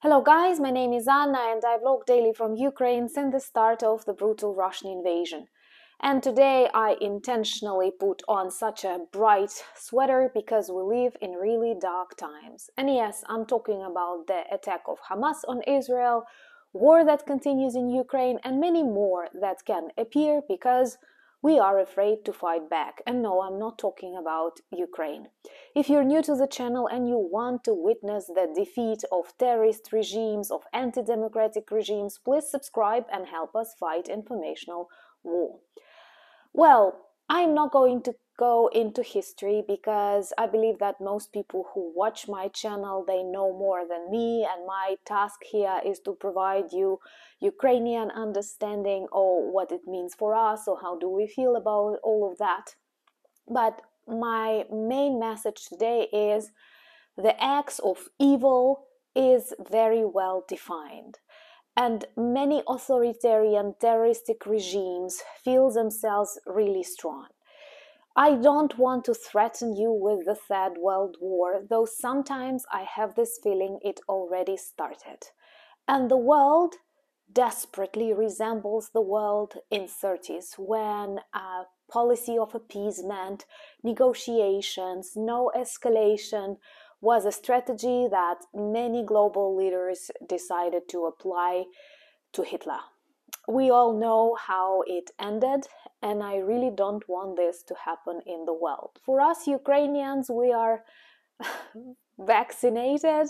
Hello guys, my name is Anna and I vlog daily from Ukraine since the start of the brutal Russian invasion. And today I intentionally put on such a bright sweater because we live in really dark times. And yes, I'm talking about the attack of Hamas on Israel, war that continues in Ukraine, and many more that can appear because we are afraid to fight back. And no, I'm not talking about Ukraine. If you're new to the channel and you want to witness the defeat of terrorist regimes, of anti-democratic regimes, please subscribe and help us fight informational war. Well, I'm not going to go into history because I believe that most people who watch my channel, they know more than me, and my task here is to provide you Ukrainian understanding of what it means for us, or how do we feel about all of that. But my main message today is the acts of evil is very well defined. And many authoritarian terroristic regimes feel themselves really strong. I don't want to threaten you with the Third World War, though sometimes I have this feeling it already started. And the world desperately resembles the world in 30s when a policy of appeasement, negotiations, no escalation was a strategy that many global leaders decided to apply to Hitler. We all know how it ended, and I really don't want this to happen in the world. For us Ukrainians, we are vaccinated,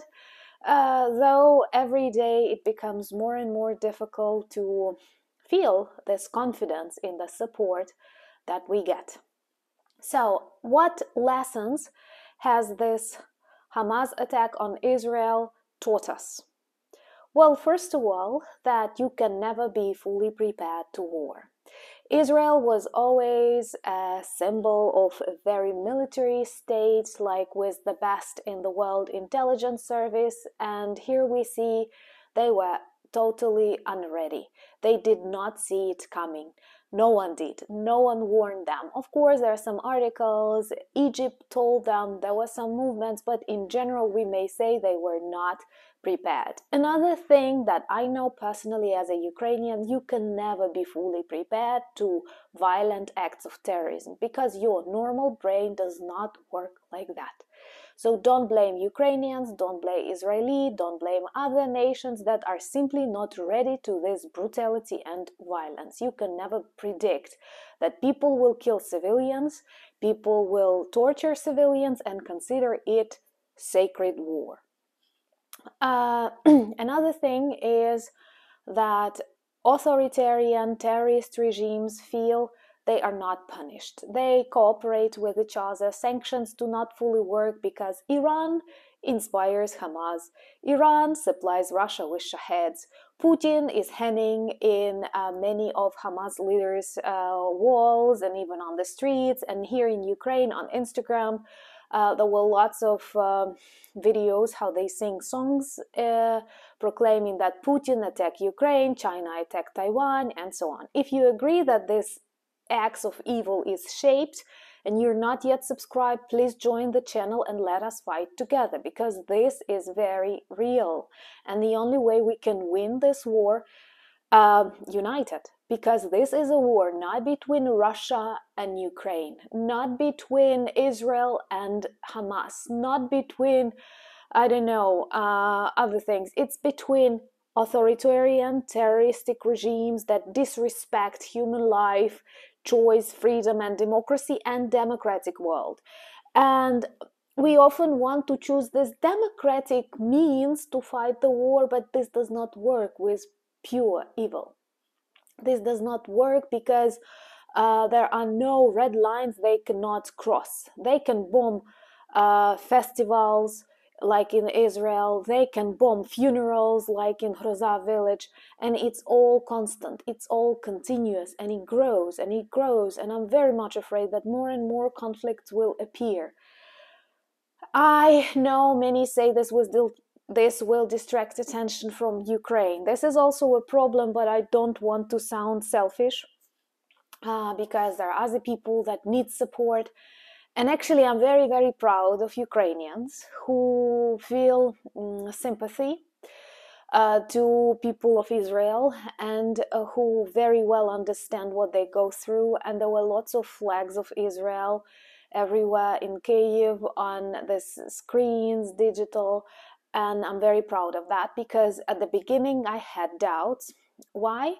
though every day it becomes more and more difficult to feel this confidence in the support that we get. So, what lessons has this Hamas attack on Israel taught us? Well, first of all, that you can never be fully prepared to war. Israel was always a symbol of a very military state, like with the best in the world intelligence service, and here we see they were totally unready. They did not see it coming. No one did. No one warned them. Of course, there are some articles. Egypt told them there were some movements, but in general, we may say they were not prepared. Another thing that I know personally as a Ukrainian, you can never be fully prepared to violent acts of terrorism because your normal brain does not work like that. So don't blame Ukrainians, don't blame Israeli, don't blame other nations that are simply not ready to this brutality and violence. You can never predict that people will kill civilians, people will torture civilians and consider it sacred war. Another thing is that authoritarian terrorist regimes feel they are not punished. They cooperate with each other. Sanctions do not fully work because Iran inspires Hamas. Iran supplies Russia with shaheds. Putin is hanging in many of Hamas leaders' walls and even on the streets. And here in Ukraine on Instagram, there were lots of videos how they sing songs proclaiming that Putin attacked Ukraine, China attacked Taiwan, and so on. If you agree that this acts of evil is shaped and you're not yet subscribed, please join the channel and let us fight together, because this is very real. And the only way we can win this war united, because this is a war not between Russia and Ukraine, not between Israel and Hamas, not between, I don't know, other things. It's between authoritarian terroristic regimes that disrespect human life, choice, freedom, and democracy, and democratic world. And we often want to choose this democratic means to fight the war, but this does not work with pure evil. This does not work because there are no red lines they cannot cross. They can bomb festivals like in Israel, they can bomb funerals like in Hroza village, and it's all constant, it's all continuous, and it grows and it grows, and I'm very much afraid that more and more conflicts will appear. I know many say this will distract attention from Ukraine. This is also a problem, but I don't want to sound selfish because there are other people that need support. And actually, I'm very, very proud of Ukrainians who feel sympathy to people of Israel, and who very well understand what they go through. And there were lots of flags of Israel everywhere in Kyiv, on the screens, digital, and I'm very proud of that, because at the beginning I had doubts. Why?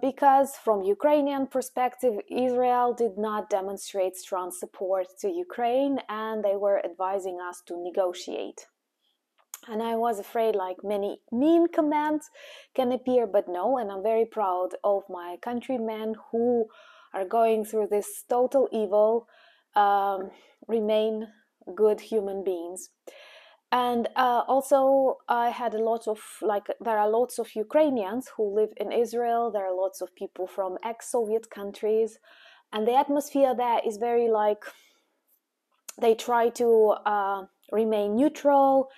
Because from Ukrainian perspective, Israel did not demonstrate strong support to Ukraine, and they were advising us to negotiate. And I was afraid like many mean comments can appear, but no, and I'm very proud of my countrymen who are going through this total evil, remain good human beings. And also I had a lot of, like, there are lots of Ukrainians who live in Israel, there are lots of people from ex-Soviet countries, and the atmosphere there is very like, they try to remain neutral.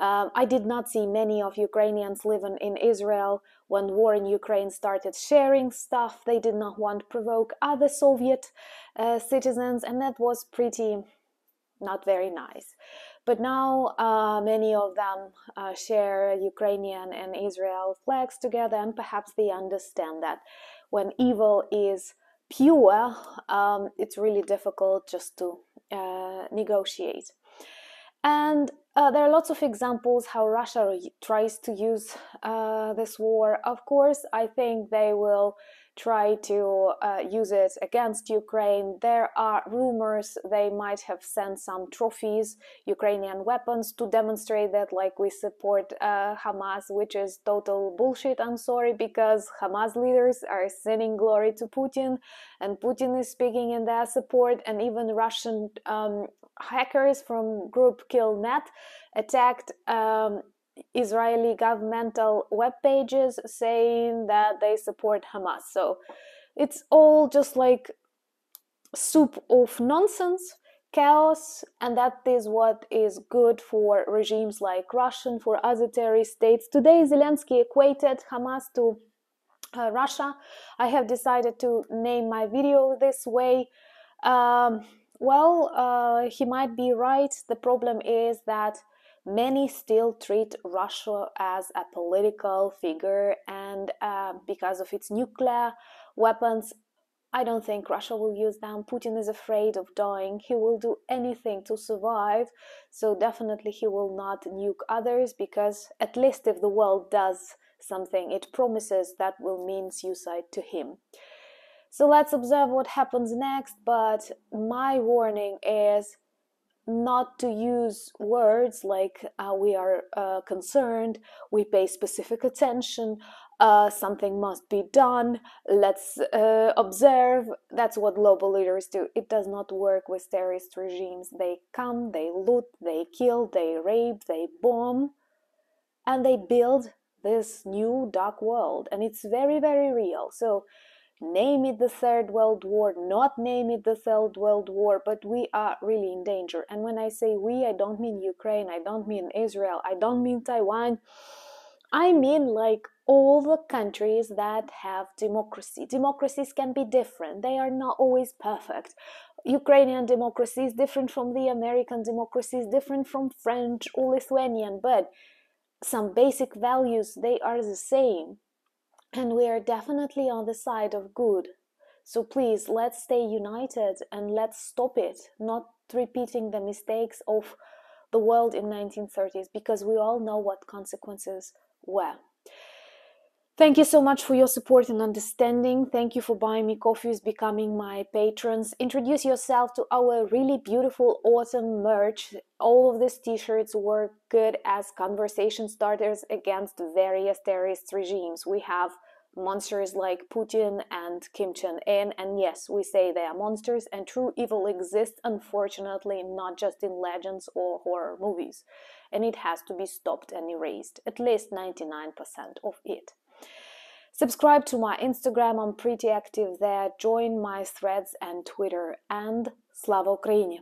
I did not see many of Ukrainians living in Israel when war in Ukraine started sharing stuff. They did not want to provoke other Soviet citizens, and that was pretty not very nice. But now many of them share Ukrainian and Israel flags together, and perhaps they understand that when evil is pure, it's really difficult just to negotiate. And there are lots of examples how Russia tries to use this war. Of course, I think they will try to use it against Ukraine. There are rumors they might have sent some trophies, Ukrainian weapons, to demonstrate that, like, we support Hamas, which is total bullshit, I'm sorry, because Hamas leaders are sending glory to Putin, and Putin is speaking in their support. And even Russian hackers from group KillNet attacked Israeli governmental web pages saying that they support Hamas. So it's all just like soup of nonsense, chaos, and that is what is good for regimes like Russian, for other terrorist states. Today Zelensky equated Hamas to Russia. I have decided to name my video this way. He might be right. The problem is that many still treat Russia as a political figure, and because of its nuclear weapons, I don't think Russia will use them. Putin is afraid of dying. He will do anything to survive, so definitely he will not nuke others, because at least if the world does something, it promises that will mean suicide to him. So let's observe what happens next, but my warning is not to use words like we are concerned, we pay specific attention, something must be done, let's observe. That's what global leaders do. It does not work with terrorist regimes. They come, they loot, they kill, they rape, they bomb, and they build this new dark world, and it's very, very real. So name it the Third World War, not name it the Third World War, but we are really in danger. And when I say we, I don't mean Ukraine, I don't mean Israel, I don't mean Taiwan. I mean like all the countries that have democracy. Democracies can be different. They are not always perfect. Ukrainian democracy is different from the American democracy, is different from French or Lithuanian, but some basic values, they are the same. And we are definitely on the side of good. So please, let's stay united and let's stop it, not repeating the mistakes of the world in 1930s, because we all know what consequences were. Thank you so much for your support and understanding. Thank you for buying me coffees, becoming my patrons. Introduce yourself to our really beautiful autumn merch. All of these t-shirts work good as conversation starters against various terrorist regimes. We have monsters like Putin and Kim Jong-un, and yes, we say they are monsters, and true evil exists, unfortunately, not just in legends or horror movies. And it has to be stopped and erased, at least 99% of it. Subscribe to my Instagram, I'm pretty active there. Join my threads and Twitter, and Slava Ukraini!